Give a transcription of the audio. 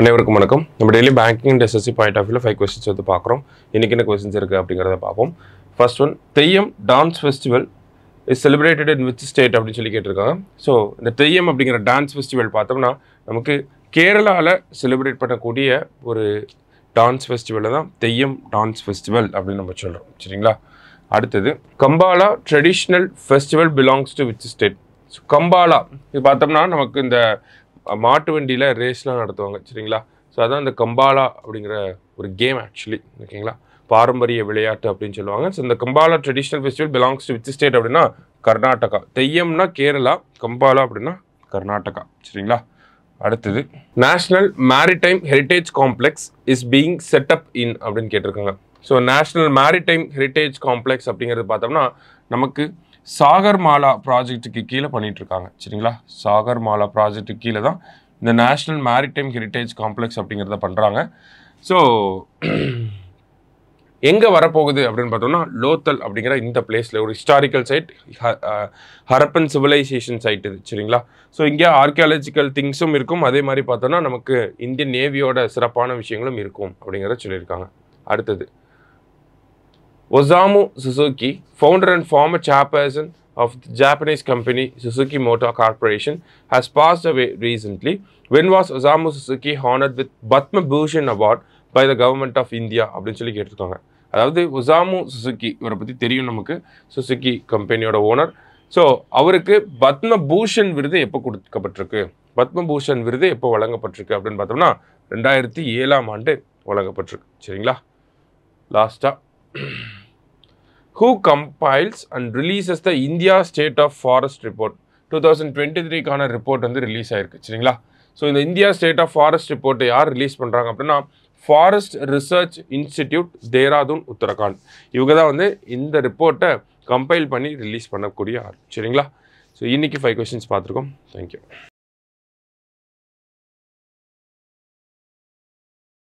அனைவருக்கும் வணக்கம். நம்ம daily banking and SSC point of வியூல 5 கொஸ்டின்ஸ் வந்து பார்க்குறோம். இன்னைக்கு என்ன கொஸ்டின்ஸ் இருக்குது அப்படிங்கிறத பார்ப்போம். First one, Theyyam dance festival is celebrated in which state அப்படின்னு சொல்லி கேட்டிருக்காங்க. ஸோ இந்த தெய்யம் அப்படிங்கிற டான்ஸ் ஃபெஸ்டிவல் பார்த்தோம்னா நமக்கு கேரளாவில் செலிப்ரேட் பண்ணக்கூடிய ஒரு டான்ஸ் ஃபெஸ்டிவலை தான் தெய்யம் டான்ஸ் ஃபெஸ்டிவல் அப்படின்னு நம்ம சொல்கிறோம். சரிங்களா? அடுத்தது, Kambala traditional festival belongs to which state. So Kambala இது பார்த்தோம்னா நமக்கு இந்த மாட்டு வண்டியில் ரேஸ்லாம் நடத்துவாங்க. சரிங்களா? ஸோ அதான் இந்த கம்பாலா அப்படிங்கிற ஒரு கேம் ஆக்சுவலி. ஓகேங்களா? பாரம்பரிய விளையாட்டு அப்படின்னு சொல்லுவாங்க. ஸோ இந்த Kambala traditional festival belongs to which state அப்படின்னா கர்நாடகா. தெய்யம்னா கேரளா, கம்பாலா அப்படின்னா கர்நாடகா. சரிங்களா? அடுத்தது, national maritime heritage complex is being set up in அப்படின்னு கேட்டிருக்காங்க. So national maritime heritage complex அப்படிங்கிறது பார்த்தோம்னா நமக்கு சாகர்மாலா ப்ராஜெக்ட்டுக்கு கீழே பண்ணிட்டு இருக்காங்க. சரிங்களா? சாகர்மாலா ப்ராஜெக்ட்டுக்கு கீழே தான் இந்த நேஷ்னல் மேரிடைம் ஹெரிட்டேஜ் காம்ப்ளெக்ஸ் அப்படிங்கிறத பண்ணுறாங்க. ஸோ எங்கே வரப்போகுது அப்படின்னு பார்த்தோம்னா லோத்தல் அப்படிங்கிற இந்த பிளேஸில் ஒரு historical site, Harappan civilization site இது. சரிங்களா? ஸோ இங்கே ஆர்கியாலஜிக்கல் திங்ஸும் இருக்கும், அதே மாதிரி பார்த்தோம்னா நமக்கு இந்தியன் நேவியோட சிறப்பான விஷயங்களும் இருக்கும் அப்படிங்கிறத சொல்லியிருக்காங்க. அடுத்தது, Osamu Suzuki, founder and former chairperson of the Japanese company Suzuki Motor Corporation, has passed away recently. When was Osamu Suzuki honored with Padma Bhushan Award by the government of India அப்படின்னு சொல்லி கேட்டிருக்காங்க. அதாவது Osamu Suzuki இவரை பற்றி தெரியும் நமக்கு, Suzuki கம்பெனியோட owner. So அவருக்கு பத்ம பூஷன் விருது எப்போ கொடுக்கப்பட்டிருக்கு, பத்ம பூஷன் விருது எப்போ வழங்கப்பட்டிருக்கு அப்படின்னு பார்த்தோம்னா 2007 வழங்கப்பட்டிருக்கு. சரிங்களா? லாஸ்ட்டாக, who compiles and releases the India State of Forest Report 2023 report வந்து ரிலீஸ் ஆயிருக்கு. சரிங்களா? ஸோ இந்த இந்தியா ஸ்டேட் ஆஃப் ஃபாரஸ்ட் ரிப்போர்ட்டை யார் ரிலீஸ் பண்ணுறாங்க அப்படின்னா forest research institute, Dehradun, Uttarakhand. இவங்க தான் வந்து இந்த ரிப்போர்ட்டை கம்பைல் பண்ணி ரிலீஸ் பண்ணக்கூடிய ஆள். சரிங்களா? ஸோ இன்னைக்கு 5 கொஸ்டின்ஸ் பார்த்துருக்கோம். தேங்க்யூ.